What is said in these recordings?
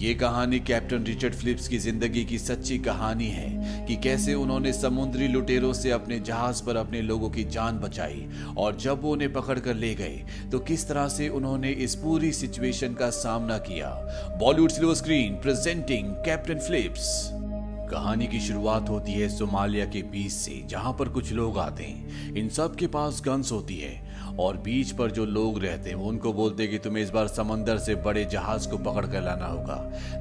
ये कहानी captain Richard Philips की जिंदगी की सच्ची कहानी है कि कैसे उन्होंने समुद्री लुटेरों से अपने जहाज पर अपने लोगों की जान बचाई और जब वो उन्हें पकड़ कर ले गए तो किस तरह से उन्होंने इस पूरी सिचुएशन का सामना किया। Bollywood silver screen presenting Captain Phillips. कहानी की शुरुआत होती है सोमालिया के बीच से, जहां पर कुछ लोग आते हैं। इन सब के पास गन्स होती है और बीच पर जो लोग रहते हैं वो उनको बोलते हैं कि तुम्हें इस बार समंदर से बड़े जहाज को पकड़ कर लाना होगा।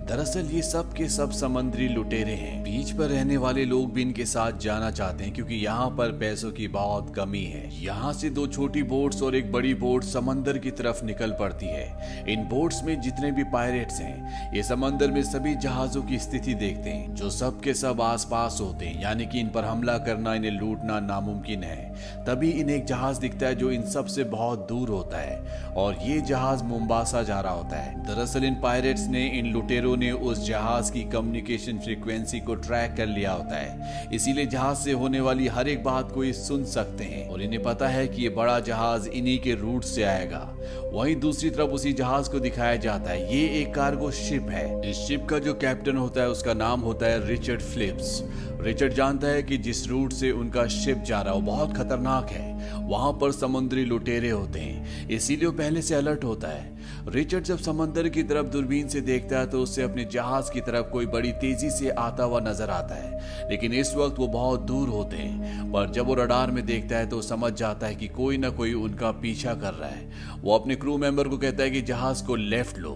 दरअसल ये सब के सब समंदरी लुटेरे हैं। बीच पर रहने वाले लोग भी इनके साथ जाना चाहते हैं क्योंकि यहाँ पर पैसों की बहुत कमी है। यहाँ से दो छोटी बोट्स और एक बड़ी बोट समंदर की तरफ निकल पड़ती है। इन बोट्स में जितने भी पायरेट्स हैं ये समंदर में सभी जहाजों की स्थिति देखते हैं जो सब के सब आसपास होते हैं, यानी कि इन पर हमला करना, इन्हें लूटना नामुमकिन है। तभी इन्हें एक जहाज दिखता है जो इन सब से बहुत दूर होता है और ये जहाज मोम्बासा जा रहा होता है। दरअसल इन पायरेट्स ने, इन लुटेरों ने उस जहाज की कम्युनिकेशन फ्रीक्वेंसी को ट्रैक कर लिया होता है, इसीलिए जहाज से होने वाली हर एक बात को ये सुन सकते हैं और इन्हें पता है कि ये बड़ा जहाज इन्हीं के रूट से आएगा। वहीं दूसरी तरफ उसी जहाज को दिखाया जाता है। ये एक कार्गो शिप है। इस शिप का जो कैप्टन होता है उसका नाम होता है रिचर्ड फिलिप्स। रिचर्ड जानता है कि जिस रूट से उनका शिप जा रहा है वो बहुत खतरनाक है, वहां पर समुद्री लुटेरे होते हैं, इसीलिए वो पहले से अलर्ट होता है। रिचर्ड जब समंदर की तरफ दूरबीन से देखता है तो उससे अपने जहाज की तरफ कोई बड़ी तेजी से आता हुआ नजर आता है, लेकिन इस वक्त वो बहुत दूर होते हैं। पर जब वो रडार में देखता है तो समझ जाता है कि कोई ना कोई उनका पीछा कर रहा है। वो अपने क्रू मेंबर को कहता है कि जहाज को लेफ्ट लो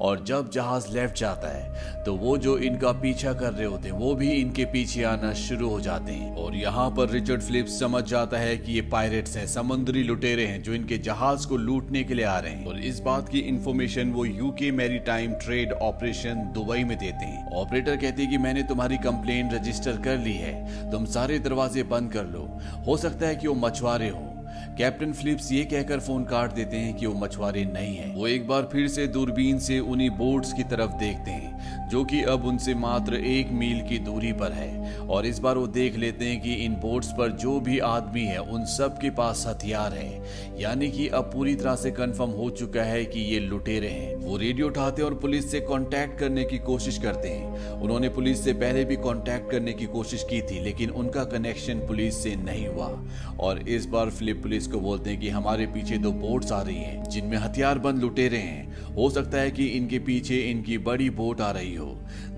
और जब जहाज लेफ्ट जाता है तो वो जो इनका पीछा कर रहे होते हैं वो भी इनके पीछे आना शुरू हो जाते हैं। और यहाँ पर रिचर्ड फिलिप्स समझ जाता है कि ये पायरेट्स हैं, समुद्री लुटेरे हैं जो इनके जहाज को लूटने के लिए आ रहे हैं। और इस बात की इंफॉर्मेशन वो UK maritime trade operation Dubai में देते हैं। ऑपरेटर कहते हैं कि मैंने तुम्हारी कंप्लेन रजिस्टर कर ली है, तुम सारे दरवाजे बंद कर लो, हो सकता है कि वो मछुआरे हो। कैप्टन फिलिप्स ये कहकर फोन काट देते हैं कि वो मछुआरे नहीं हैं। वो एक बार फिर से दूरबीन से उन्हीं बोट्स की तरफ देखते हैं जो कि अब उनसे मात्र 1 मील की दूरी पर है और इस बार वो देख लेते हैं कि इन बोट्स पर जो भी आदमी है उन सब के पास हथियार है, यानी कि अब पूरी तरह से कंफर्म हो चुका है कि ये लुटेरे हैं। वो रेडियो उठाते हैं और पुलिस से कांटेक्ट करने की कोशिश करते हैं। उन्होंने पुलिस से पहले भी कांटेक्ट करने की कोशिश की थी लेकिन उनका कनेक्शन पुलिस से नहीं हुआ और इस बार फिलिप पुलिस को बोलते हैं कि हमारे पीछे 2 बोट्स आ रही हैं जिनमें हथियारबंद लुटेरे हैं, हो सकता है कि इनके पीछे इनकी बड़ी बोट आ रही हो।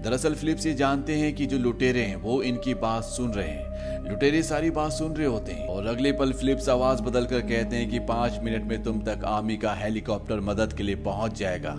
दरअसल फिलिप्स ये जानते हैं कि जो लुटेरे हैं वो इनकी बात सुन रहे हैं। लुटेरे सारी बात सुन रहे होते हैं और अगले पल फिलिप्स आवाज बदलकर कहते हैं कि 5 मिनट में तुम तक आर्मी का हेलीकॉप्टर मदद के लिए पहुंच जाएगा।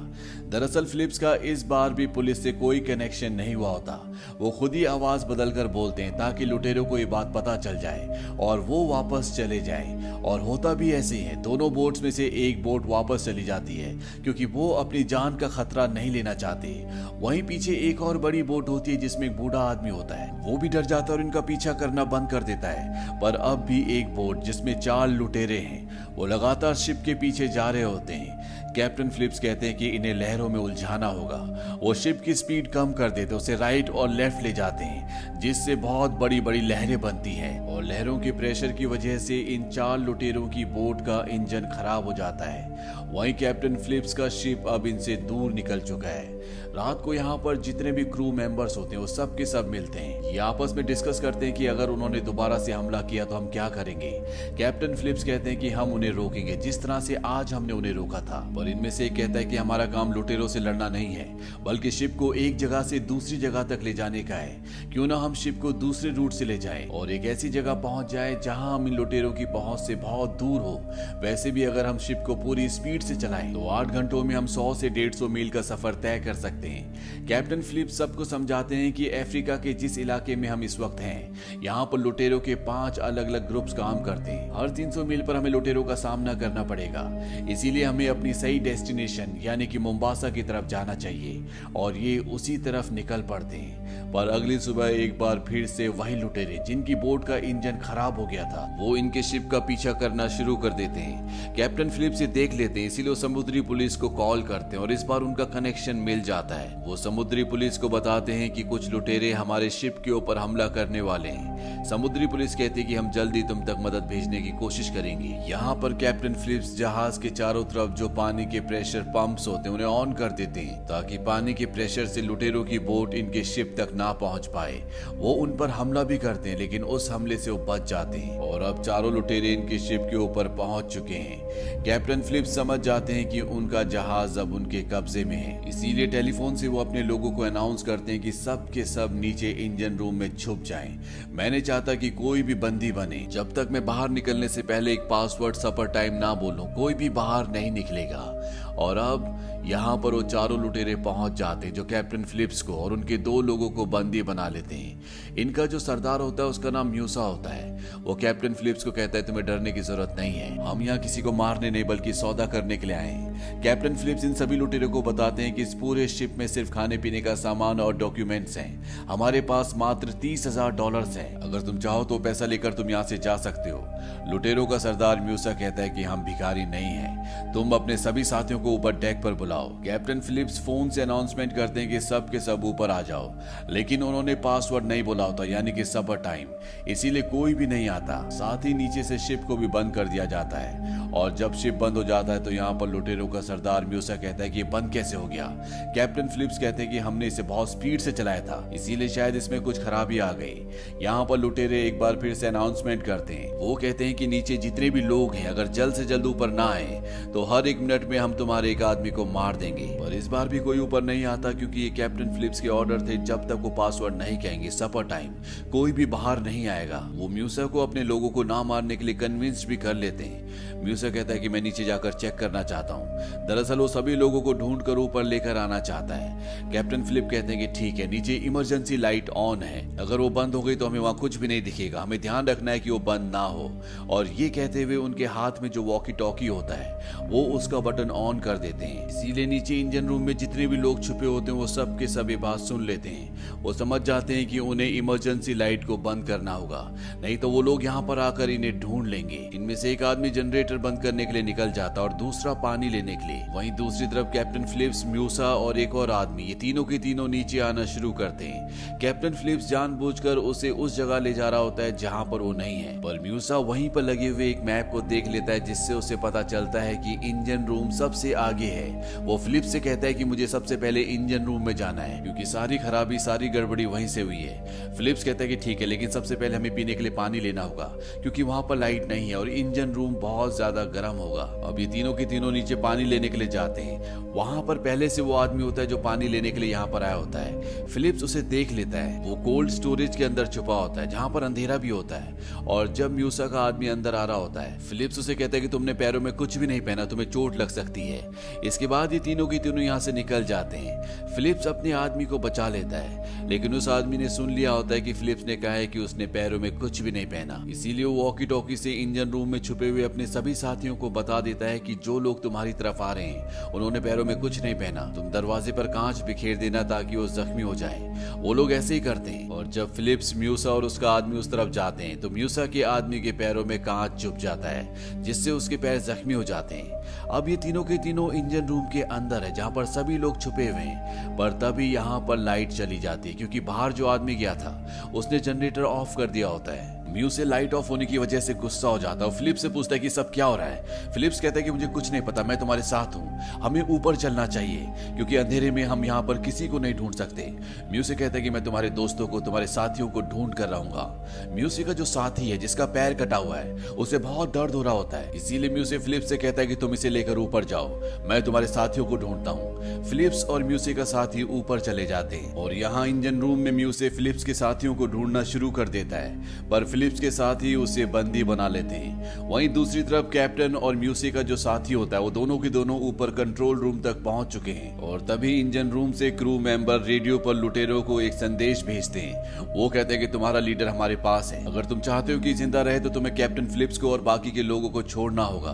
दरअसल फिलिप्स का इस बार भी पुलिस से कोई कनेक्शन नहीं हुआ होता। वो खुद ही आवाज बदलकर बोलते हैं ताकि लुटेरों को ये बात पता चल जाए और वो वापस चले जाए। और होता भी ऐसे ही है, दोनों बोट्स में से एक बोट वापस चली जाती है क्योंकि वो अपनी जान का खतरा नहीं लेना चाहते। वहीं पीछे एक और बड़ी बोट होती है जिसमें एक बूढ़ा आदमी होता है, वो भी डर जाता है और इनका पीछा करना बंद कर देता है। पर अब भी एक बोट जिसमें 4 लुटेरे हैं वो लगातार शिप के पीछे जा रहे होते हैं। कैप्टन फिलिप्स कहते हैं कि इन्हें लहरों में उलझाना होगा। वो शिप की स्पीड कम कर देते, उसे राइट और लेफ्ट ले जाते हैं जिससे बहुत बड़ी बड़ी लहरें बनती हैं और लहरों के प्रेशर की वजह से इन 4 लुटेरों की बोट का इंजन खराब हो जाता है। वहीं कैप्टन फिलिप्स का शिप अब इनसे दूर निकल चुका है। रात को यहाँ पर जितने भी क्रू मेंबर्स होते हैं वो सब के सब मिलते हैं। ये आपस में डिस्कस करते हैं कि अगर उन्होंने दोबारा से हमला किया तो हम क्या करेंगे। कैप्टन फिलिप्स कहते हैं कि हम उन्हें रोकेंगे जिस तरह से आज हमने उन्हें रोका था। पर इनमें से एक कहता है कि हमारा काम लुटेरों से लड़ना नहीं है बल्कि शिप को एक जगह से दूसरी जगह तक ले जाने का है। क्यों ना हम शिप को दूसरे रूट से ले जाएं और एक ऐसी जगह पहुंच जाए जहां हम इन लुटेरों की पहुंच से बहुत दूर हो। वैसे भी अगर हम शिप को पूरी स्पीड से चलाएं तो 8 घंटों में हम 100 से 150 मील का सफर तय कर सकते हैं। कैप्टन फिलिप्स सबको समझाते हैं कि अफ्रीका के जिस इलाके में हम इस वक्त हैं यहाँ पर लुटेरों के 5 अलग अलग ग्रुप्स काम करते हैं। हर 300 मील पर हमें लुटेरों का सामना करना पड़ेगा, इसीलिए हमें अपनी सही डेस्टिनेशन यानी कि मोम्बासा की तरफ जाना चाहिए और ये उसी तरफ निकल पड़ते हैं। पर अगली सुबह एक बार फिर से वही लुटेरे जिनकी बोट का इंजन खराब हो गया था वो इनके शिप का पीछा करना शुरू कर देते हैं। कैप्टन फिलिप्स से देख लेते हैं, इसीलिए वो समुद्री पुलिस को कॉल करते हैं और इस बार उनका कनेक्शन मिल जाता है। वो समुद्री पुलिस को बताते हैं कि कुछ लुटेरे हमारे शिप के ऊपर हमला करने वाले हैं समुद्री पुलिस कहती है कि हम जल्दी तुम तक मदद भेजने की कोशिश करेंगे। यहाँ पर कैप्टन फिलिप्स जहाज के चारों तरफ जो पानी के प्रेशर पंप्स होते हैं उन्हें ऑन कर देते हैं ताकि पानी के प्रेशर से लुटेरों की बोट इनके शिप तक ना पहुंच पाए। वो उन पर हमला भी करते हैं लेकिन उस हमले से वो बच जाते हैं और अब चारों लुटेरे इनके शिप के ऊपर पहुंच चुके हैं। कैप्टन फिलिप्स समझ जाते हैं कि उनका जहाज अब उनके कब्जे में है, इसीलिए टेलीफोन से वो अपने लोगों को अनाउंस करते हैं कि सब के सब नीचे इंजन रूम में छुप जाएं। मैं नहीं चाहता कि कोई भी बंदी बने जब तक मैं बाहर निकलने से पहले एक पासवर्ड सपर टाइम ना बोलूं, कोई भी बाहर नहीं निकलेगा। और अब यहाँ पर वो चारों लुटेरे पहुंच जाते हैं जो कैप्टन फिलिप्स को और उनके 2 लोगों को बंदी बना लेते हैं। इनका जो सरदार होता है उसका नाम म्यूसा होता है। वो कैप्टन फिलिप्स को कहता है तुम्हें डरने की जरूरत नहीं है, हम यहाँ किसी को मारने नहीं बल्कि सौदा करने के लिए आए हैं। कैप्टन फिलिप्स इन सभी लुटेरों को बताते हैं कि इस पूरे शिप में सिर्फ खाने पीने का सामान और डॉक्यूमेंट्स हैं, हमारे पास मात्र $30,000 हैं, अगर तुम चाहो तो पैसा लेकर तुम यहाँ से जा सकते हो। लुटेरों का सरदार म्यूसा कहता है कि हम भिखारी नहीं हैं, तुम अपने सभी साथियों को ऊपर डेक पर बुलाओ। कैप्टन फिलिप्स फोन से अनाउंसमेंट करते हैं कि सब के सब ऊपर आ जाओ, लेकिन उन्होंने पासवर्ड नहीं बोला होता यानी कि सपर टाइम, इसीलिए कोई भी नहीं आता। साथ ही नीचे से शिप को भी बंद कर दिया जाता है और जब शिप बंद हो जाता है तो यहाँ पर लुटेरों का सरदार म्यूसा कहता है कि ये बंद कैसे हो गया। कैप्टन फिलिप्स कहते हैं कि हमने इसे बहुत स्पीड से चलाया था, इसीलिए शायद इसमें कुछ खराबी आ गई। यहाँ पर लुटेरे एक बार फिर से अनाउंसमेंट करते हैं। वो कहते हैं कि नीचे जितने भी लोग हैं अगर जल्द से जल्द ऊपर ना आए तो हर 1 मिनट में हम तुम्हारे एक आदमी को मार देंगे। पर इस बार भी कोई ऊपर नहीं आता क्योंकि ये कैप्टन फिलिप्स के ऑर्डर थे, जब तक वो पासवर्ड नहीं कहेंगे सपर टाइम कोई भी बाहर नहीं आएगा। वो म्यूसा को अपने लोगों को ना मारने के लिए कन्विंस भी कर लेते हैं। म्यूसा कहता है कि मैं नीचे जाकर चेक करना चाहता हूँ। दरअसल वो सभी लोगों को ढूंढ कर ऊपर लेकर आना चाहता है। कैप्टन फिलिप कहते हैं कि ठीक है, नीचे इमरजेंसी लाइट ऑन है, अगर वो बंद हो गई तो हमें वहां कुछ भी नहीं दिखेगा, हमें ध्यान रखना है कि वो बंद ना हो। और ये कहते हुए उनके हाथ में जो वॉकी टॉकी होता है वो उसका बटन ऑन कर देते हैं। इसीलिए नीचे इंजन रूम में जितने भी लोग छुपे होते हैं वो सब के सब ये बात सुन लेते हैं। वो समझ जाते हैं कि उन्हें इमरजेंसी लाइट को बंद करना होगा, नहीं तो वो लोग यहाँ पर आकर इन्हें ढूंढ लेंगे। इनमें से एक आदमी जनरेटर बंद करने के लिए निकल जाता और दूसरा पानी लेने के लिए। वहीं दूसरी तरफ कैप्टन फिलिप्स, म्यूसा और एक और आदमी, ये तीनों के तीनों नीचे आना शुरू करते हैं। कैप्टन फिलिप्स जानबूझकर उसे उस जगह ले जा रहा होता है जहाँ पर वो नहीं है, पर म्यूसा वहीं पर लगे हुए एक मैप को देख लेता है जिससे उसे पता चलता है कि इंजन रूम सबसे आगे है। वो फिलिप्स से कहता है कि मुझे सबसे पहले इंजन रूम में जाना है क्योंकि सारी खराबी, सारी गड़बड़ी वहीं से हुई है। फिलिप्स कहता है कि ठीक है, लेकिन सबसे पहले हमें पीने के लिए पानी लेना होगा क्योंकि वहां पर लाइट नहीं है और इंजन रूम बहुत ज्यादा गर्म होगा। अब ये तीनों के तीनों नीचे पानी लेने के लिए जाते हैं। वहां पर पहले से वो आदमी होता है जो पानी लेने के लिए यहाँ पर आया होता है। फिलिप्स उसे देख लेता है, वो कोल्ड स्टोरेज के अंदर छुपा होता है जहाँ पर अंधेरा भी होता है। और जब म्यूसा का आदमी अंदर आ रहा होता है, फिलिप्स उसे कहता है कि तुमने पैरों में कुछ भी नहीं पहना, तुम्हें चोट लग सकती है। इसके बाद ये तीनों की तीनों यहाँ से निकल जाते हैं। फिलिप्स अपने आदमी को बचा लेता है, लेकिन उस आदमी ने सुन लिया होता है कि फिलिप्स ने कहा है कि उसने पैरों में कुछ भी नहीं पहना। इसीलिए वो वॉकी टॉकी से इंजन रूम में छुपे हुए अपने सभी साथियों को बता देता है कि जो लोग तुम्हारी तरफ आ रहे हैं उन्होंने पैरों में कुछ नहीं पहना, तुम दरवाजे पर कांच बिखेर देना ताकि वो जख्मी हो जाए। वो लोग ऐसे ही करते हैं और जब फिलिप्स, म्यूसा और उसका आदमी उस तरफ जाते हैं तो म्यूसा के आदमी के पैरों में कांच चुभ जाता है जिससे उसके पैर जख्मी हो जाते हैं। अब ये तीनों के तीनों इंजन रूम के अंदर है जहाँ पर सभी लोग छुपे हुए हैं, पर तभी यहाँ पर लाइट चली जाती है क्योंकि बाहर जो आदमी गया था उसने जनरेटर ऑफ कर दिया होता है। म्यू से लाइट ऑफ होने की वजह से गुस्सा हो जाता है और फिलिप्स से पूछता है कि सब क्या हो रहा है। फिलिप्स कहता है कि मुझे कुछ नहीं पता, मैं तुम्हारे साथ हूँ, हमें ऊपर चलना चाहिए क्योंकि अंधेरे में हम यहाँ पर किसी को नहीं ढूंढ सकते। म्यू से कहता है कि मैं तुम्हारे दोस्तों को, तुम्हारे साथियों को ढूंढ कर रहूंगा। म्यूसी का जो साथी है जिसका पैर कटा हुआ है उसे बहुत दर्द हो रहा होता है, इसीलिए म्यूसी फिलिप्स से कहता है कि तुम इसे लेकर ऊपर जाओ, मैं तुम्हारे साथियों को ढूंढता हूँ। फिलिप्स और म्यूसी का साथी ऊपर चले जाते हैं और यहाँ इंजन रूम में म्यूसी फिलिप्स के साथियों को ढूंढना शुरू कर देता है, पर फिलिप्स के साथी उसे बंदी बना लेते हैं। वहीं दूसरी तरफ कैप्टन और म्यूसी का जो साथी होता है वो दोनों के दोनों ऊपर कंट्रोल रूम तक पहुंच चुके हैं और तभी इंजन रूम से क्रू मेंबर रेडियो पर लुटेरों को एक संदेश भेजते हैं। वो कहते हैं कि तुम्हारा लीडर हमारे पास है, अगर तुम चाहते हो कि जिंदा रहे तो तुम्हें कैप्टन फिलिप्स को और बाकी के लोगों को छोड़ना होगा।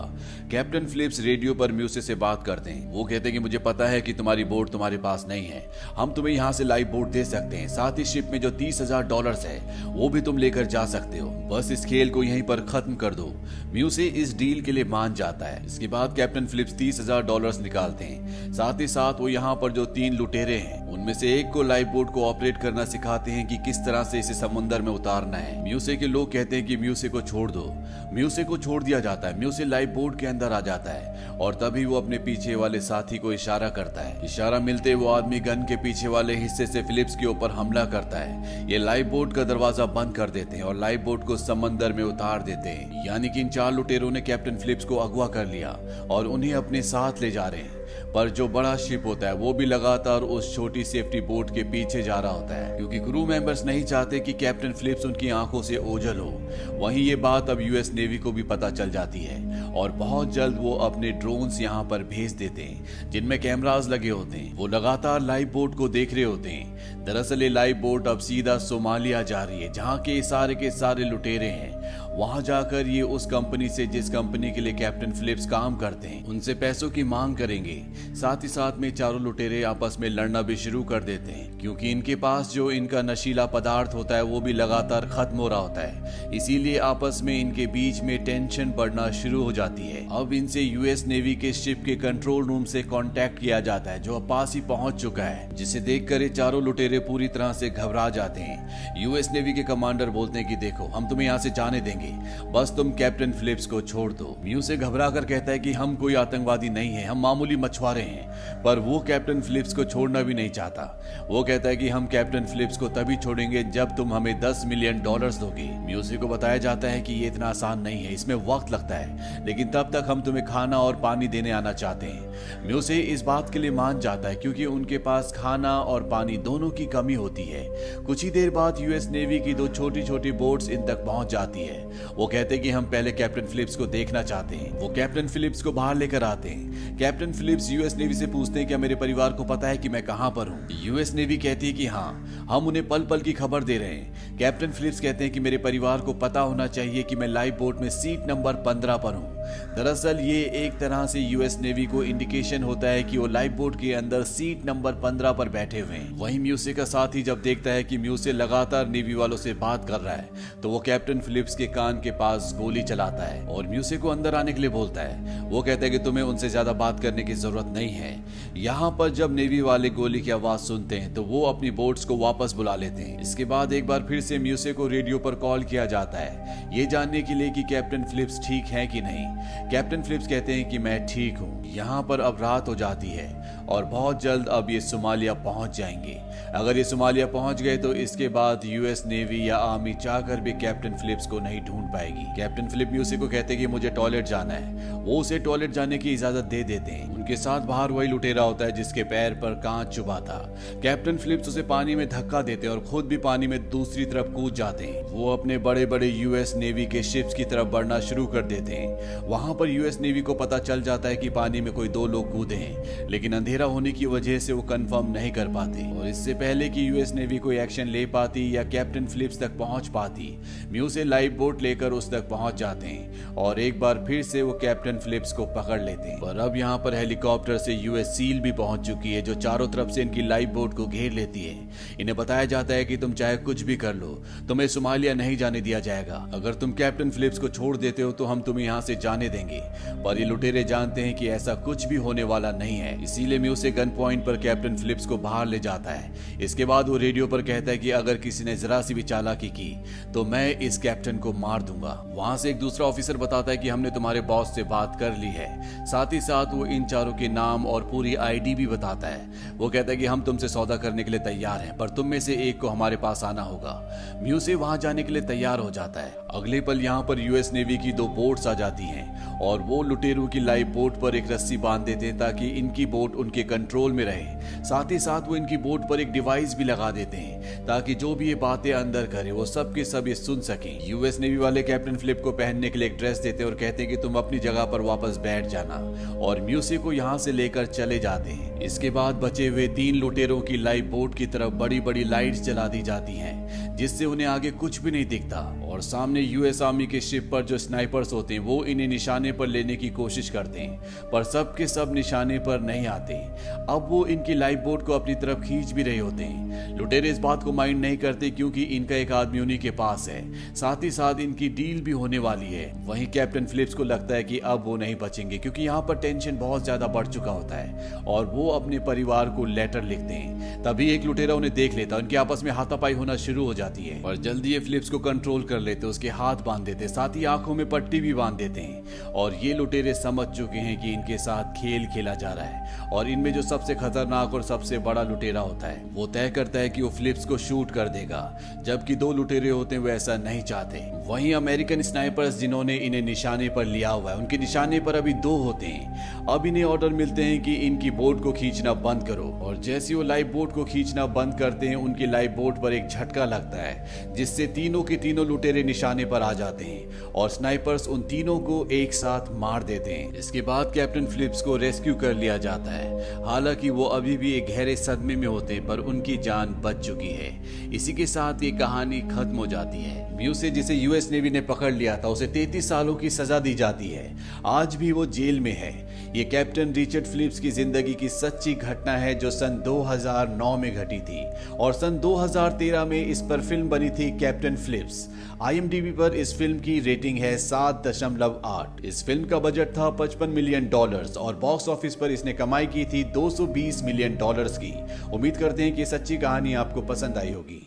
कैप्टन फिलिप्स रेडियो पर म्यूसी से बात करते हैं। वो कहते हैं कि मुझे पता है कि तुम्हारी बोट तुम्हारे पास नहीं है, हम तुम्हें यहाँ से लाइव बोट दे सकते हैं, साथ ही शिप में जो $30,000 है वो भी तुम लेकर जा सकते हो, बस इस खेल को यहीं पर खत्म कर दो। म्यूसी इस डील के लिए मान जाता है। इसके बाद कैप्टन फिलिप्स $30,000 निकालते हैं, साथ ही साथ वो यहाँ पर जो 3 लुटेरे हैं उनमें से एक को लाइफ बोट को ऑपरेट करना सिखाते हैं कि किस तरह से इसे समुंदर में उतारना है। म्यूसे के लोग कहते हैं कि म्यूसे को छोड़ दो। म्यूसे को छोड़ दिया जाता है। म्यूसे लाइफ बोट के अंदर आ जाता है और तभी वो अपने पीछे वाले साथी को इशारा करता है। इशारा मिलते वो आदमी गन के पीछे वाले हिस्से से फिलिप्स के ऊपर हमला करता है। ये लाइफ बोट का दरवाजा बंद कर देते हैं और लाइफ बोट को समंदर में उतार देते हैं। यानी कि इन 4 लुटेरों ने कैप्टन फिलिप्स को अगवा कर लिया और उन्हें अपने साथ ले जा रहे हैं। पर जो बड़ा शिप होता है वो भी लगातार उस छोटी सेफ्टी बोट के पीछे जा रहा होता है, क्योंकि क्रू मेंबर्स नहीं चाहते कि कैप्टन फिलिप्स उनकी आंखों से ओझल हो। वहीं ये बात अब यूएस नेवी को भी पता चल जाती है और बहुत जल्द वो अपने ड्रोन्स यहाँ पर भेज देते हैं जिनमें कैमरास लगे होते हैं। वो लगातार लाइफ बोट को देख रहे होते हैं। दरअसल ये लाइफ बोट अब सीधा सोमालिया जा रही है, जहाँ के सारे लुटेरे हैं। वहां जाकर ये उस कंपनी से, जिस कंपनी के लिए कैप्टन फिलिप्स काम करते हैं, उनसे पैसों की मांग करेंगे। साथ ही साथ में 4 लुटेरे आपस में लड़ना भी शुरू कर देते हैं, क्योंकि इनके पास जो इनका नशीला पदार्थ होता है वो भी लगातार खत्म हो रहा होता है। इसीलिए आपस में इनके बीच में टेंशन बढ़ना शुरू हो जाती है। अब इनसे यूएस नेवी के शिप के कंट्रोल रूम से कांटेक्ट किया जाता है, जो अब पास ही पहुंच चुका है, जिसे देखकर ये 4 लुटेरे पूरी तरह से घबरा जाते हैं। यूएस नेवी के कमांडर बोलते हैं कि देखो, हम तुम्हें यहाँ से जाने देंगे, बस तुम कैप्टन फिलिप्स को छोड़ दो। म्यू से घबरा कर कहता है कि हम कोई आतंकवादी नहीं है, हम मामूली मछुआरे हैं। पर वो कैप्टन फिलिप्स को छोड़ना भी नहीं चाहता। वो कहता है कि हम कैप्टन फिलिप्स को तभी छोड़ेंगे जब तुम हमें $10 मिलियन दोगे। म्यूजिक को बताया जाता है कि ये इतना आसान नहीं है, इसमें वक्त लगता है, लेकिन तब तक हम तुम्हें खाना और पानी देने आना चाहते हैं। म्यूसे इस बात के लिए मान जाता है क्योंकि उनके पास खाना और पानी दोनों की कमी होती है। कुछ ही देर बाद यूएस नेवी की 2 छोटी-छोटी बोट्स इन तक पहुंच जाती है। वो कहते हैं कि हम पहले कैप्टन फिलिप्स को देखना चाहते हैं। वो कैप्टन फिलिप्स को बाहर लेकर आते हैं। कैप्टन फिलिप्स यूएस नेवी से पूछते हैं कि मेरे परिवार को पता है कि मैं कहां पर हूं। यूएस नेवी कहती है कि हाँ, हम उन्हें पल पल की खबर दे रहे हैं। कैप्टन फिलिप्स कहते हैं कि मेरे परिवार को पता होना चाहिए कि मैं लाइफ बोट में सीट नंबर 15 पर हूं। दरअसल ये एक तरह से यूएस नेवी को इंडिकेशन होता है कि वो लाइफ बोट के अंदर सीट नंबर 15 पर बैठे हुए हैं। वहीं म्यूसे का साथी जब देखता है कि म्यूसे लगातार नेवी वालों से बात कर रहा है, तो वो कैप्टन फिलिप्स के कान के पास गोली चलाता है और म्यूसे को अंदर आने के लिए बोलता है। वो कहता है कि तुम्हें उनसे ज्यादा बात करने की जरूरत नहीं है। यहाँ पर जब नेवी वाले गोली की आवाज सुनते हैं तो वो अपनी बोट्स को वापस बुला लेते हैं। इसके बाद एक बार फिर से म्यूसे को रेडियो पर कॉल किया जाता है, ये जानने के लिए कि कैप्टन फिलिप्स ठीक है कि नहीं। कैप्टन फिलिप्स कहते हैं कि मैं ठीक हूँ। यहाँ पर अब रात हो जाती है और बहुत जल्द अब ये सोमालिया पहुंच जाएंगे। अगर ये सोमालिया पहुंच गए तो इसके बाद यूएस नेवी या आर्मी चाहकर भी कैप्टन फिलिप्स को नहीं ढूंढ पाएगी। कैप्टन फिलिप म्यूसे को कहते हैं कि मुझे टॉयलेट जाना है। वो उसे टॉयलेट जाने की इजाजत दे देते हैं। उनके साथ बाहर वही लुटेरा होता है जिसके पैर पर कांच चुभा था। कैप्टन फिलिप्स उसे पानी में धक्का देते हैं और खुद भी पानी में दूसरी तरफ कूद जाते हैं। वो अपने बड़े बड़े यूएस नेवी के शिप्स की तरफ बढ़ना शुरू कर देते हैं। वहां पर यूएस नेवी को पता चल जाता है कि पानी में कोई 2 लोग कूदे हैं, लेकिन अंधेरा होने की वजह से वो कंफर्म नहीं कर पाते। और इससे पहले कि यूएस नेवी कोई एक्शन ले पाती या कैप्टन फिलिप्स तक पहुंच पाती, म्यूसे लाइफ बोट लेकर उस तक पहुंच जाते हैं और एक बार फिर से वो कैप्टन फिलिप्स को पकड़ लेते हैं। पर अब यहाँ पर हेलीकॉप्टर से यूएस सील भी पहुंच चुकी है, जो चारों तरफ से इनकी लाइफ बोट को घेर लेती है। इन्हें बताया जाता है कि तुम चाहे कुछ भी कर लो, तुम्हें सोमालिया नहीं जाने दिया जाएगा। अगर तुम कैप्टन फिलिप्स को छोड़ देते हो तो हम तुम्हें यहाँ से जाने देंगे। पर ये लुटेरे जानते हैं कि ऐसा कुछ भी होने वाला नहीं है, इसीलिए म्यूसे गन पॉइंट पर कैप्टन फिलिप्स को बाहर ले जाता है। इसके बाद वो रेडियो पर कहता है कि अगर किसी ने जरा सी भी चालाकी की तो मैं इस कैप्टन को मार दूंगा। वहां से एक दूसरा ऑफिसर बताता है कि हमने तुम्हारे बॉस से बात कर ली है। साथ ही साथ वो इन चारों के नाम और पूरी आईडी भी बताता है। वो कहता है कि हम तुमसे सौदा करने के लिए तैयार हैं, पर तुम में से एक को हमारे पास आना होगा। म्यूसे वहां जाने के लिए तैयार हो जाता है। अगले पल यहाँ पर यूएस नेवी की 2 बोट्स आ जाती हैं और वो लुटेरों की लाइफ बोट पर एक रस्सी बांध देते हैं ताकि इनकी बोट उनके कंट्रोल में रहे। साथ ही साथ वो इनकी बोट पर एक डिवाइस भी लगा देते हैं ताकि जो भी ये बातें अंदर करे वो सब के सब ये सुन सकें। यूएस नेवी वाले कैप्टन फिलिप को पहनने के लिए एक ड्रेस देते हैं और कहते हैं कि तुम अपनी जगह पर वापस बैठ जाना, और म्यूसे को यहाँ से लेकर चले जाते हैं। इसके बाद बचे हुए 3 लुटेरों की लाइफ बोट की तरफ बड़ी बड़ी लाइट्स जला दी जाती हैं, जिससे उन्हें आगे कुछ भी नहीं दिखता। और सामने यूएस आर्मी के शिप पर जो स्नाइपर्स होते हैं वो इन्हें निशाने पर लेने की कोशिश करते हैं, पर सब के सब निशाने पर नहीं आते। अब वो इनकी लाइफ बोट को अपनी तरफ खींच भी रहे होते हैं। लुटेरे इस बात को माइंड नहीं करते क्योंकि इनका एक आदमी उन्हीं के पास है। साथ ही साथ इनकी डील भी होने वाली है। वहीं कैप्टन फिलिप्स को लगता है कि अब वो नहीं बचेंगे क्योंकि यहाँ पर टेंशन बहुत ज्यादा बढ़ चुका होता है और वो अपने परिवार को लेटर लिखते हैं। तभी एक लुटेरा उन्हें देख लेता है, उनके आपस में हाथापाई होना शुरू हो जाती है और जल्दी ये फिलिप्स को कंट्रोल कर लेते, उसके हाथ बांध देते, साथ ही आंखों में पट्टी भी बांध देते हैं। और ये लुटेरे समझ चुके हैं कि इनके साथ खेल खेला जा रहा है और इनमें जो सबसे खतरनाक और सबसे बड़ा लुटेरा होता है वो तय करता है कि वो फिलिप्स को शूट कर देगा, जबकि दो लुटेरे होते हैं वो ऐसा नहीं चाहते। वहीं अमेरिकन स्नाइपर्स जिन्होंने इन्हें निशाने पर लिया हुआ है, उनके निशाने पर अभी दो होते हैं। अब इन्हें ऑर्डर मिलते हैं कि इनकी बोट को खींचना बंद करो और जैसे वो लाइफ बोट को खींचना बंद करते हैं उनकी लाइफ बोट पर एक झटका लगता है जिससे तीनों के तीनों लुटेरे निशाने पर आ जाते हैं और स्नाइपर्स उन तीनों को एक साथ मार देते हैं। इसके बाद कैप्टन फिलिप्स को रेस्क्यू कर लिया जाता है। हालांकि वो अभी भी एक गहरे सदमे में होते पर उनकी जान बच चुकी है। इसी के साथ ये कहानी खत्म हो जाती है। म्यूसे जिसे यूएस नेवी ने पकड़ लिया था उसे 33 सालों की सजा दी जाती है। आज भी वो जेल में है। ये कैप्टन रिचर्ड फिलिप्स की जिंदगी की सच्ची घटना है जो सन 2009 में घटी थी और सन 2013 में इस पर फिल्म बनी थी कैप्टन फिलिप्स। IMDb पर इस फिल्म की रेटिंग है 7.8। इस फिल्म का बजट था $55 मिलियन और बॉक्स ऑफिस पर इसने कमाई की थी $220 मिलियन की। उम्मीद करते हैं कि सच्ची कहानी आपको पसंद आई होगी।